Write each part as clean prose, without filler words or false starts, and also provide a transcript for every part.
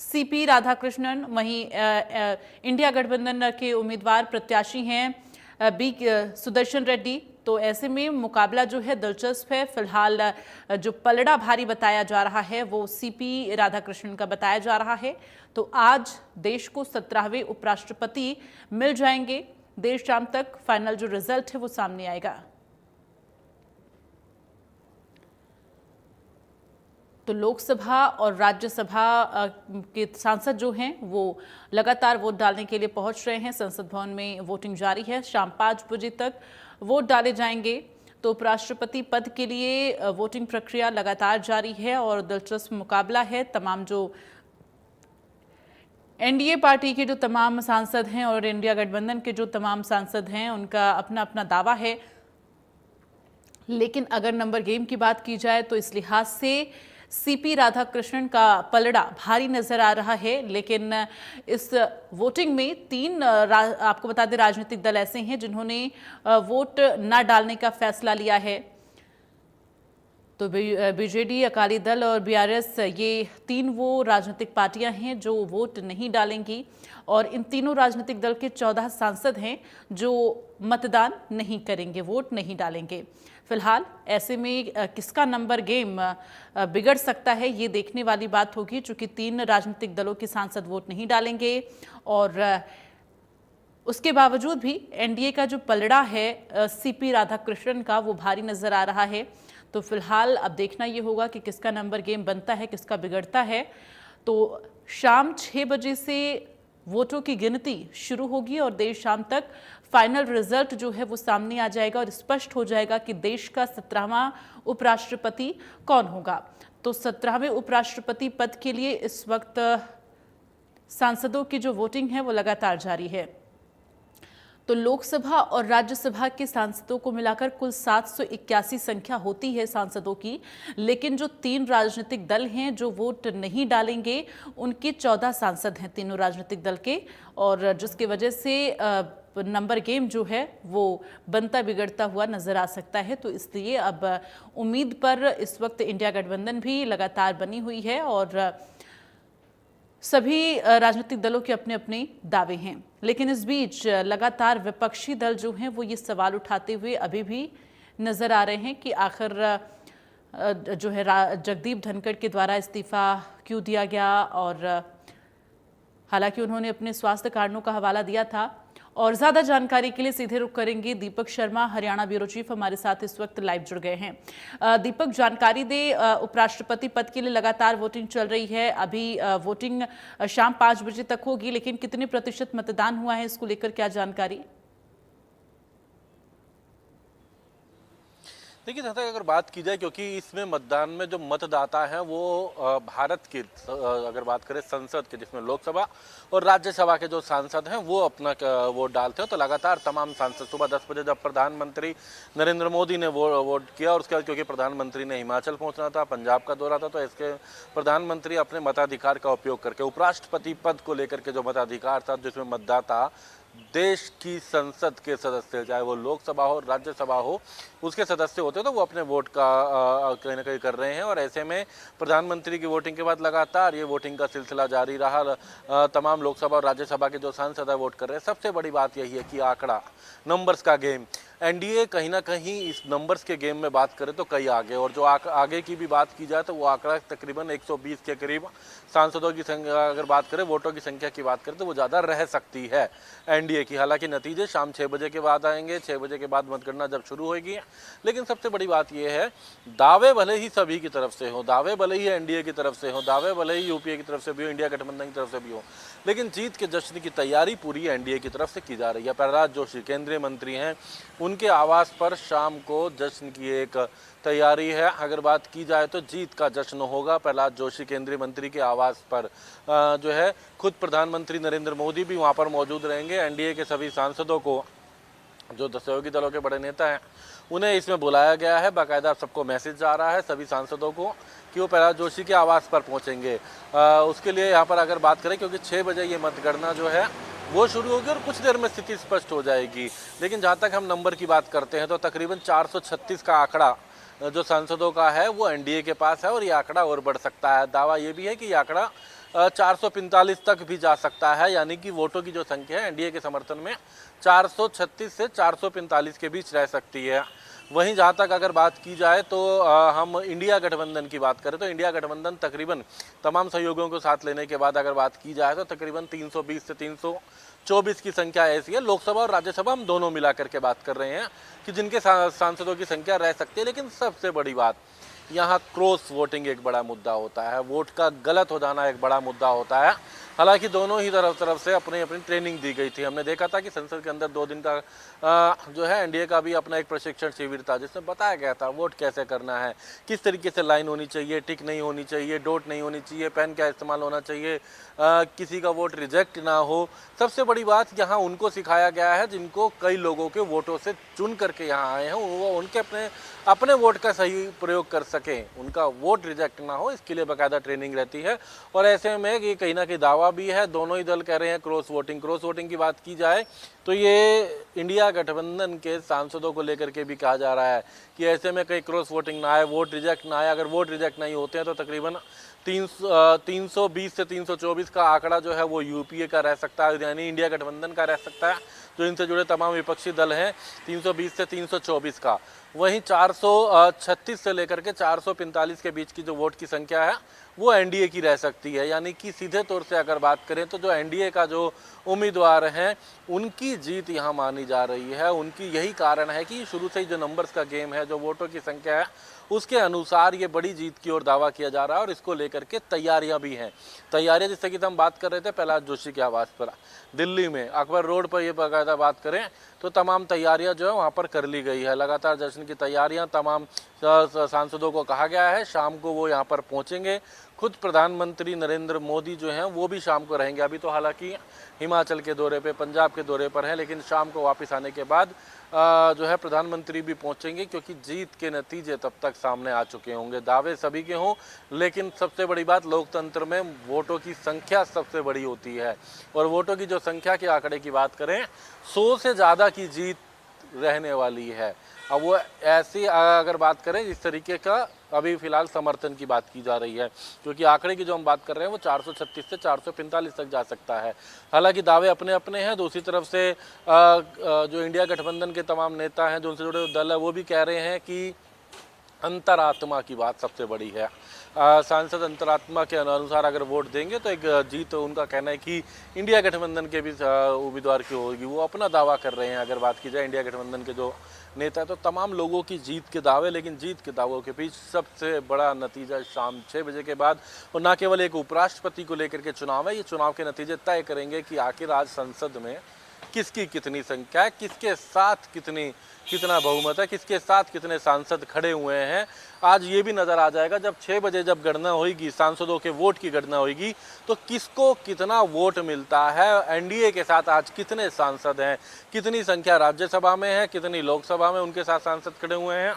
CP Radhakrishnan, वहीं India गठबंधन के उम्मीदवार प्रत्याशी हैं बी सुदर्शन रेड्डी। तो ऐसे में मुकाबला जो है दिलचस्प है। फिलहाल जो पलड़ा भारी बताया जा रहा है वो सीपी राधाकृष्णन का बताया जा रहा है। तो आज देश को 17वें उपराष्ट्रपति मिल जाएंगे। देर शाम तक फाइनल जो रिजल्ट है वो सामने आएगा। तो लोकसभा और राज्यसभा के सांसद जो हैं वो लगातार वोट डालने के लिए पहुंच रहे हैं। संसद भवन में वोटिंग जारी है। शाम 5 बजे तक वोट डाले जाएंगे। तो उपराष्ट्रपति पद के लिए वोटिंग प्रक्रिया लगातार जारी है और दिलचस्प मुकाबला है। तमाम जो एनडीए पार्टी के जो तमाम सांसद हैं और इंडिया गठबंधन के जो तमाम सांसद हैं उनका अपना अपना दावा है। लेकिन अगर नंबर गेम की बात की जाए तो इस लिहाज से सीपी राधाकृष्णन का पलड़ा भारी नजर आ रहा है। लेकिन इस वोटिंग में 3 आपको बता दें राजनीतिक दल ऐसे हैं जिन्होंने वोट न डालने का फैसला लिया है। तो बीजेडी, अकाली दल और बीआरएस, ये 3 वो राजनीतिक पार्टियां हैं जो वोट नहीं डालेंगी और इन तीनों राजनीतिक दल के 14 सांसद हैं जो मतदान नहीं करेंगे, वोट नहीं डालेंगे। फिलहाल ऐसे में किसका नंबर गेम बिगड़ सकता है ये देखने वाली बात होगी, चूंकि 3 राजनीतिक दलों के सांसद वोट नहीं डालेंगे और उसके बावजूद भी एनडीए का जो पलड़ा है सीपी राधाकृष्णन का वो भारी नजर आ रहा है। तो फिलहाल अब देखना ये होगा कि किसका नंबर गेम बनता है, किसका बिगड़ता है। तो शाम 6 बजे से वोटों की गिनती शुरू होगी और देर शाम तक फाइनल रिजल्ट जो है वो सामने आ जाएगा और स्पष्ट हो जाएगा कि देश का 17वां उपराष्ट्रपति कौन होगा। तो 17वें उपराष्ट्रपति पद के लिए इस वक्त सांसदों की जो वोटिंग है वो लगातार जारी है। तो लोकसभा और राज्यसभा के सांसदों को मिलाकर कुल 781 संख्या होती है सांसदों की। लेकिन जो 3 राजनीतिक दल हैं जो वोट नहीं डालेंगे उनके 14 सांसद हैं तीनों राजनीतिक दल के, और जिसकी वजह से नंबर गेम जो है वो बनता बिगड़ता हुआ नजर आ सकता है। तो इसलिए अब उम्मीद पर इस वक्त इंडिया गठबंधन भी लगातार बनी हुई है और सभी राजनीतिक दलों के अपने अपने दावे हैं। लेकिन इस बीच लगातार विपक्षी दल जो हैं वो ये सवाल उठाते हुए अभी भी नजर आ रहे हैं कि आखिर जो है जगदीप धनखड़ के द्वारा इस्तीफा क्यों दिया गया। और हालांकि उन्होंने अपने स्वास्थ्य कारणों का हवाला दिया था। और ज्यादा जानकारी के लिए सीधे रुख करेंगे दीपक शर्मा, हरियाणा ब्यूरो चीफ हमारे साथ इस वक्त लाइव जुड़ गए हैं। दीपक, जानकारी दे, उपराष्ट्रपति पद के लिए लगातार वोटिंग चल रही है। अभी वोटिंग शाम 5 बजे तक होगी, लेकिन कितने प्रतिशत मतदान हुआ है इसको लेकर क्या जानकारी? देखिए, जहाँ तक अगर बात की जाए, क्योंकि इसमें मतदान में जो मतदाता हैं वो भारत के अगर बात करें संसद के, जिसमें लोकसभा और राज्यसभा के जो सांसद हैं वो अपना वोट डालते हैं। तो लगातार तमाम सांसद सुबह 10 बजे जब प्रधानमंत्री नरेंद्र मोदी ने वोट किया और उसके बाद क्योंकि प्रधानमंत्री ने हिमाचल पहुंचना था, पंजाब का दौरा था, तो इसके प्रधानमंत्री अपने मताधिकार का उपयोग करके उपराष्ट्रपति पद को लेकर के जो मताधिकार था, जिसमें मतदाता देश की संसद के सदस्य, चाहे वो लोकसभा हो राज्यसभा हो, उसके सदस्य होते हैं, तो वो अपने वोट का कहीं ना कहीं कर रहे हैं। और ऐसे में प्रधानमंत्री की वोटिंग के बाद लगातार ये वोटिंग का सिलसिला जारी रहा। तमाम लोकसभा और राज्यसभा के जो सांसद है वोट कर रहे हैं। सबसे बड़ी बात यही है कि आंकड़ा, नंबर्स का गेम, एनडीए कहीं ना कहीं इस नंबर्स के गेम में बात करें तो कई आगे, और जो आगे की भी बात की जाए तो वो आंकड़ा तकरीबन 120 के करीब सांसदों की संख्या, अगर बात करें वोटों की संख्या की बात करें तो वो ज़्यादा रह सकती है एनडीए की। हालांकि नतीजे शाम 6 बजे के बाद आएंगे, 6 बजे के बाद मतगणना जब शुरू होगी। लेकिन सबसे बड़ी बात यह है, दावे भले ही सभी की तरफ से हो, दावे भले ही एनडीए की तरफ से हो, दावे भले ही यूपीए की तरफ से भी हो, इंडिया गठबंधन की तरफ से भी हो, लेकिन जीत के जश्न की तैयारी पूरी एनडीए की तरफ से की जा रही है। प्रहलाद जोशी केंद्रीय मंत्री हैं, उनके आवास पर शाम को जश्न की एक तैयारी है। अगर बात की जाए तो जीत का जश्न होगा। प्रहलाद जोशी केंद्रीय मंत्री के आवास पर जो है खुद प्रधानमंत्री नरेंद्र मोदी भी वहां पर मौजूद रहेंगे। एनडीए के सभी सांसदों को, जो सहयोगी दलों के बड़े नेता हैं, उन्हें इसमें बुलाया गया है। बाकायदा सबको मैसेज जा रहा है सभी सांसदों को कि वो प्रहलाद जोशी के आवास पर पहुंचेंगे। उसके लिए यहाँ पर अगर बात करें, क्योंकि 6 बजे ये मतगणना जो है वो शुरू होगी और कुछ देर में स्थिति स्पष्ट हो जाएगी। लेकिन जहाँ तक हम नंबर की बात करते हैं तो तकरीबन 436 का आंकड़ा जो सांसदों का है वो एनडीए के पास है और ये आंकड़ा और बढ़ सकता है। दावा ये भी है कि ये आंकड़ा 445 तक भी जा सकता है, यानी कि वोटों की जो संख्या है एनडीए के समर्थन में 436 से 445 के बीच रह सकती है। वहीं जहाँ तक अगर बात की जाए तो हम इंडिया गठबंधन की बात करें तो इंडिया गठबंधन तकरीबन तमाम सहयोगियों को साथ लेने के बाद अगर बात की जाए तो तकरीबन 320 से 324 की संख्या ऐसी है। लोकसभा और राज्यसभा हम दोनों मिलाकर के बात कर रहे हैं कि जिनके सांसदों की संख्या रह सकती है। लेकिन सबसे बड़ी बात यहाँ क्रॉस वोटिंग एक बड़ा मुद्दा होता है, वोट का गलत हो जाना एक बड़ा मुद्दा होता है। हालांकि दोनों ही तरफ से अपनी अपनी ट्रेनिंग दी गई थी। हमने देखा था कि संसद के अंदर 2 दिन का जो है एनडीए का भी अपना एक प्रशिक्षण शिविर था जिसमें बताया गया था वोट कैसे करना है, किस तरीके से लाइन होनी चाहिए, टिक नहीं होनी चाहिए, डॉट नहीं होनी चाहिए, पेन का इस्तेमाल होना चाहिए, किसी का वोट रिजेक्ट ना हो। सबसे बड़ी बात यहाँ उनको सिखाया गया है जिनको कई लोगों के वोटों से चुन करके यहाँ आए हैं, वो उनके अपने वोट का सही प्रयोग कर सकें, उनका वोट रिजेक्ट ना हो, इसके लिए बाकायदा ट्रेनिंग रहती है। और ऐसे में ये कहीं ना कहीं दावा भी है, दोनों ही दल कह रहे हैं क्रॉस वोटिंग की बात की जाए तो ये इंडिया गठबंधन के सांसदों को लेकर के भी कहा जा रहा है कि ऐसे में कहीं क्रॉस वोटिंग ना आए, वोट रिजेक्ट ना आए। अगर वोट रिजेक्ट नहीं होते हैं तो तकरीबन 320 से 324 का आंकड़ा जो है वो यूपीए का रह सकता है, यानी इंडिया गठबंधन का रह सकता है, जो इनसे जुड़े तमाम विपक्षी दल हैं 320 से 324 का। वहीं 436 से लेकर के 445 के बीच की जो वोट की संख्या है वो एनडीए की रह सकती है। यानी कि सीधे तौर से अगर बात करें तो जो एनडीए का जो उम्मीदवार हैं उनकी जीत यहाँ मानी जा रही है। उनकी यही कारण है कि शुरू से ही जो नंबर्स का गेम है, जो वोटों की संख्या है, उसके अनुसार ये बड़ी जीत की ओर दावा किया जा रहा है और इसको लेकर के तैयारियां भी हैं। तैयारियां जैसे कि हम बात कर रहे थे प्रहलाद जोशी के आवास पर दिल्ली में अकबर रोड पर, ये बाकायदा बात करें तो तमाम तैयारियां जो है वहाँ पर कर ली गई है। लगातार जश्न की तैयारियां तमाम सांसदों को कहा गया है, शाम को वो यहाँ पर पहुँचेंगे। खुद प्रधानमंत्री नरेंद्र मोदी जो हैं वो भी शाम को रहेंगे। अभी तो हालांकि हिमाचल के दौरे पे, पंजाब के दौरे पर हैं, लेकिन शाम को वापस आने के बाद जो है प्रधानमंत्री भी पहुंचेंगे, क्योंकि जीत के नतीजे तब तक सामने आ चुके होंगे। दावे सभी के हों, लेकिन सबसे बड़ी बात लोकतंत्र में वोटों की संख्या सबसे बड़ी होती है। और वोटों की जो संख्या के आंकड़े की बात करें 100 से ज़्यादा की जीत रहने वाली है। अब वो ऐसी अगर बात करें इस तरीके का अभी फिलहाल समर्थन की बात की जा रही है, क्योंकि आंकड़े की जो हम बात कर रहे हैं वो 436 से 445 तक जा सकता है। हालांकि दावे अपने अपने हैं। दूसरी तरफ से जो इंडिया गठबंधन के तमाम नेता हैं, जो उनसे जुड़े दल है, वो भी कह रहे हैं कि अंतरात्मा की बात सबसे बड़ी है। सांसद अंतरात्मा के अनुसार अगर वोट देंगे तो एक जीत, उनका कहना है कि इंडिया गठबंधन के भी उम्मीदवार की होगी। वो अपना दावा कर रहे हैं। अगर बात की जाए इंडिया गठबंधन के जो नेता है तो तमाम लोगों की जीत के दावे, लेकिन जीत के दावों के बीच सबसे बड़ा नतीजा शाम 6 बजे के बाद, और न केवल एक उपराष्ट्रपति को लेकर के चुनाव है, ये चुनाव के नतीजे तय करेंगे कि आखिर आज संसद में किसकी कितनी संख्या है, किसके साथ कितना बहुमत है, किसके साथ कितने सांसद खड़े हुए हैं। आज ये भी नज़र आ जाएगा जब 6 बजे जब गणना होगी, सांसदों के वोट की गणना होगी, तो किसको कितना वोट मिलता है। एनडीए के साथ आज कितने सांसद हैं, कितनी संख्या राज्यसभा में है, कितनी लोकसभा में उनके साथ सांसद खड़े हुए हैं,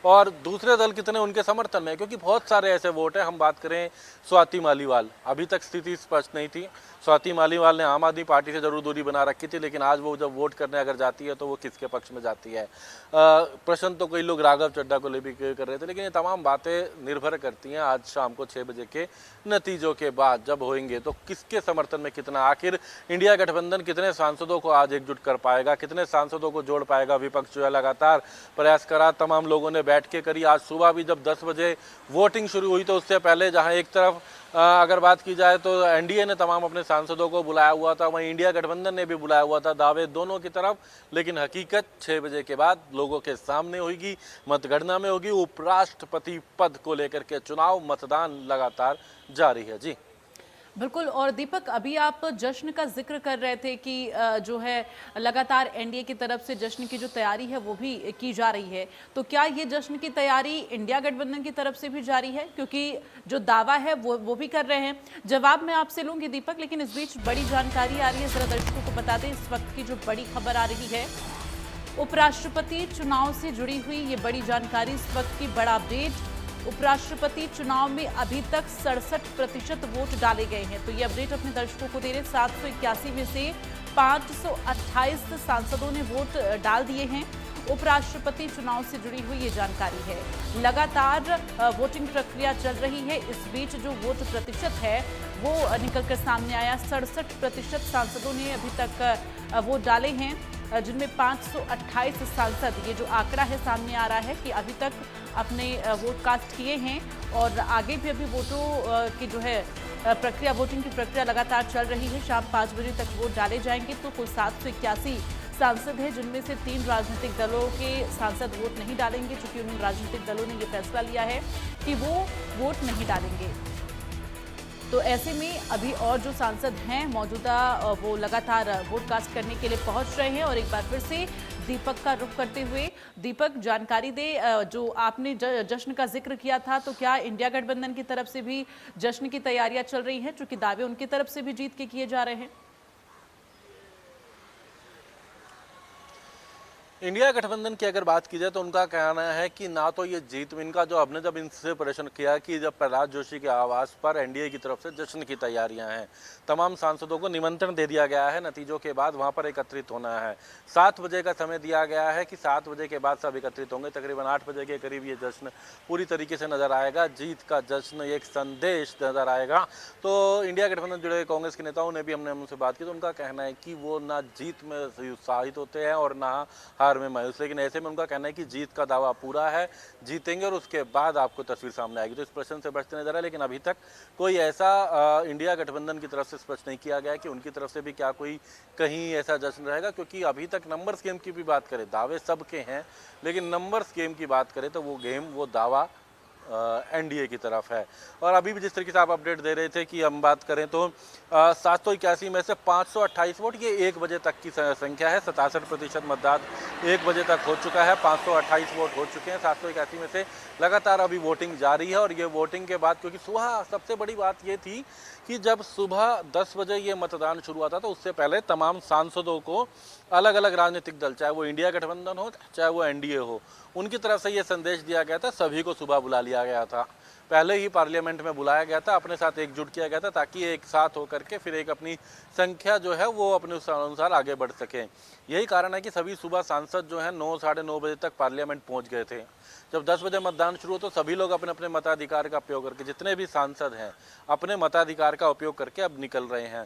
और दूसरे दल कितने उनके समर्थन में। क्योंकि बहुत सारे ऐसे वोट हैं। हम बात करें स्वाति मालीवाल, अभी तक स्थिति स्पष्ट नहीं थी। स्वाति मालीवाल ने आम आदमी पार्टी से जरूर दूरी बना रखी थी, लेकिन आज वो जब वोट करने अगर जाती है तो वो किसके पक्ष में जाती है। प्रश्न तो कई लोग राघव चड्ढा को ले भी कर रहे थे, लेकिन ये तमाम बातें निर्भर करती हैं आज शाम को 6 बजे के नतीजों के बाद जब होंगे तो किसके समर्थन में कितना। आखिर इंडिया गठबंधन कितने सांसदों को आज एकजुट कर पाएगा, कितने सांसदों को जोड़ पाएगा। विपक्ष जो है लगातार प्रयास करा, तमाम लोगों ने बैठ के करी। आज सुबह भी जब 10 बजे वोटिंग शुरू हुई तो उससे पहले जहां एक तरफ अगर बात की जाए तो एनडीए ने तमाम अपने सांसदों को बुलाया हुआ था, वहीं इंडिया गठबंधन ने भी बुलाया हुआ था। दावे दोनों की तरफ, लेकिन हकीकत 6 बजे के बाद लोगों के सामने होगी, मतगणना में होगी। उपराष्ट्रपति पद को लेकर के चुनाव, मतदान लगातार जारी है। जी बिल्कुल। और दीपक, अभी आप जश्न का जिक्र कर रहे थे कि जो है लगातार एनडीए की तरफ से जश्न की जो तैयारी है वो भी की जा रही है, तो क्या ये जश्न की तैयारी इंडिया गठबंधन की तरफ से भी जारी है? क्योंकि जो दावा है वो भी कर रहे हैं। जवाब मैं आपसे लूंगी दीपक, लेकिन इस बीच बड़ी जानकारी आ रही है, जरा दर्शकों को बता दें इस वक्त की जो बड़ी खबर आ रही है। उपराष्ट्रपति चुनाव से जुड़ी हुई ये बड़ी जानकारी, इस वक्त की बड़ा अपडेट। उपराष्ट्रपति चुनाव में अभी तक 67% वोट डाले गए हैं, तो ये अपडेट अपने दर्शकों को दे रहे। 781 में से 528 सांसदों ने वोट डाल दिए हैं। उपराष्ट्रपति चुनाव से जुड़ी हुई ये जानकारी है। लगातार वोटिंग प्रक्रिया चल रही है। इस बीच जो वोट प्रतिशत है वो निकल कर सामने आया। 67% सांसदों ने अभी तक वोट डाले हैं, जिनमें 528 सांसद, ये जो आंकड़ा है सामने आ रहा है कि अभी तक अपने वोट कास्ट किए हैं और आगे भी अभी वोटों की जो है प्रक्रिया, वोटिंग की प्रक्रिया लगातार चल रही है। शाम 5 बजे तक वोट डाले जाएंगे। तो कुल 781 सांसद हैं, जिनमें से 3 राजनीतिक दलों के सांसद वोट नहीं डालेंगे, चूंकि उन राजनीतिक दलों ने ये फैसला लिया है कि वो वोट नहीं डालेंगे। तो ऐसे में अभी और जो सांसद हैं मौजूदा, वो लगातार वोट कास्ट करने के लिए पहुंच रहे हैं। और एक बार फिर से दीपक का रुख करते हुए, दीपक जानकारी दे, जो आपने जश्न का जिक्र किया था, तो क्या इंडिया गठबंधन की तरफ से भी जश्न की तैयारियां चल रही हैं, चूंकि दावे उनकी तरफ से भी जीत के किए जा रहे हैं? इंडिया गठबंधन की अगर बात की जाए तो उनका कहना है कि ना तो ये जीत, इनका जो आपने जब इनसे प्रश्न किया कि जब प्रहलाद जोशी के आवास पर एनडीए की तरफ से जश्न की तैयारियां हैं, तमाम सांसदों को निमंत्रण दे दिया गया है, नतीजों के बाद वहां पर एकत्रित होना है। 7 बजे का समय दिया गया है कि 7 बजे के बाद सब एकत्रित होंगे। तकरीबन 8 बजे के करीब ये जश्न पूरी तरीके से नजर आएगा, जीत का जश्न, एक संदेश नजर आएगा। तो इंडिया गठबंधन जुड़े कांग्रेस के नेताओं ने भी, हमने उनसे बात की तो उनका कहना है कि वो ना जीत में उत्साहित होते हैं और ना हार में मायूस, लेकिन ऐसे में उनका कहना है कि जीत का दावा पूरा है, जीतेंगे और उसके बाद आपको तस्वीर सामने आएगी। तो इस प्रश्न से बचते नजर आए, लेकिन अभी तक कोई ऐसा इंडिया गठबंधन की तरफ से स्पष्ट नहीं किया गया कि उनकी तरफ से भी क्या कोई कहीं ऐसा जश्न रहेगा, क्योंकि अभी तक नंबर्स गेम की भी बात करें, दावे सबके हैं, लेकिन नंबर्स गेम की बात करें तो वो गेम, वो दावा एनडीए की तरफ है। और अभी भी जिस तरीके से आप अपडेट दे रहे थे कि हम बात करें तो 781 में से 528 वोट, ये 1 बजे तक की संख्या है। 67% मतदान 1 बजे तक हो चुका है, 528 वोट हो चुके हैं। 781 में से लगातार अभी वोटिंग जारी है। और ये वोटिंग के बाद, क्योंकि सुबह सबसे बड़ी बात ये थी कि जब सुबह 10 बजे ये मतदान शुरू हुआ था तो उससे पहले तमाम सांसदों को अलग अलग राजनीतिक दल, चाहे वो इंडिया गठबंधन हो चाहे वो एनडीए हो, उनकी तरफ से ये संदेश दिया गया था, सभी को सुबह बुला लिया गया था। पहले ही पार्लियामेंट में बुलाया गया था, अपने साथ एकजुट किया गया था, ताकि एक साथ होकर के फिर एक अपनी संख्या जो है वो अपने अनुसार आगे बढ़ सके। यही कारण है कि सभी सुबह सांसद जो है 9, साढ़े 9 बजे तक पार्लियामेंट पहुंच गए थे। जब 10 बजे मतदान शुरू हो तो सभी लोग अपने अपने मताधिकार का उपयोग करके, जितने भी सांसद हैं अपने मताधिकार का उपयोग करके अब निकल रहे हैं।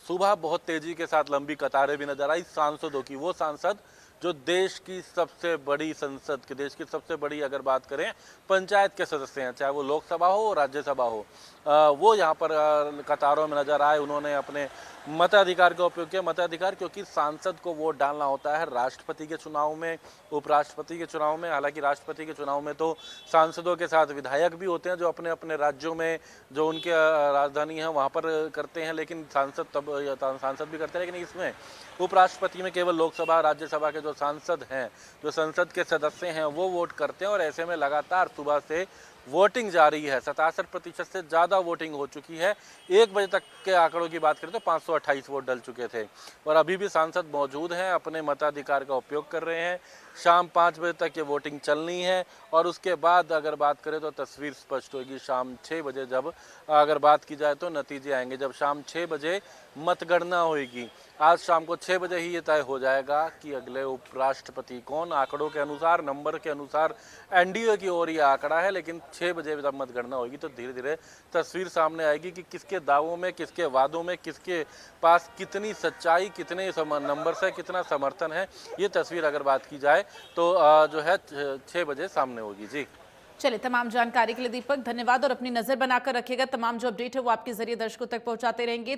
सुबह बहुत तेजी के साथ लंबी कतारें भी नजर आई सांसदों की। वो सांसद जो देश की सबसे बड़ी संसद की, देश की सबसे बड़ी अगर बात करें पंचायत के सदस्य हैं, चाहे वो लोकसभा हो राज्यसभा हो, वो यहाँ पर कतारों में नजर आए। उन्होंने अपने मताधिकार का उपयोग किया। मताधिकार क्योंकि सांसद को वोट डालना होता है राष्ट्रपति के चुनाव में, उपराष्ट्रपति के चुनाव में। हालांकि राष्ट्रपति के चुनाव में तो सांसदों के साथ विधायक भी होते हैं जो अपने अपने राज्यों में, जो उनके राजधानी है वहाँ पर करते हैं, लेकिन सांसद भी करते हैं। लेकिन इसमें उपराष्ट्रपति में केवल लोकसभा राज्यसभा के जो सांसद हैं, जो संसद के सदस्य हैं, वो वोट करते हैं। और ऐसे में लगातार सुबह से वोटिंग जारी है। 67% से ज़्यादा वोटिंग हो चुकी है। 1 बजे तक के आंकड़ों की बात करें तो 528 वोट डल चुके थे और अभी भी सांसद मौजूद हैं, अपने मताधिकार का उपयोग कर रहे हैं। शाम 5 बजे तक ये वोटिंग चलनी है और उसके बाद अगर बात करें तो तस्वीर स्पष्ट होगी शाम 6 बजे, जब अगर बात की जाए तो नतीजे आएंगे जब शाम 6 बजे मतगणना होगी। आज शाम को 6 बजे ही ये तय हो जाएगा कि अगले उपराष्ट्रपति कौन। आंकड़ों के अनुसार, नंबर के अनुसार एनडीए की ओर ये आंकड़ा है, लेकिन 6 बजे जब मतगणना होगी तो धीरे धीरे तस्वीर सामने आएगी कि किसके दावों में, किसके वादों में, किसके पास कितनी सच्चाई, कितने नंबर से कितना समर्थन है। ये तस्वीर अगर बात की जाए तो जो है 6 बजे सामने होगी। जी चलिए, तमाम जानकारी के लिए दीपक धन्यवाद और अपनी नजर बनाकर रखिएगा। तमाम जो अपडेट है वो आपके जरिए दर्शकों तक पहुंचाते रहेंगे।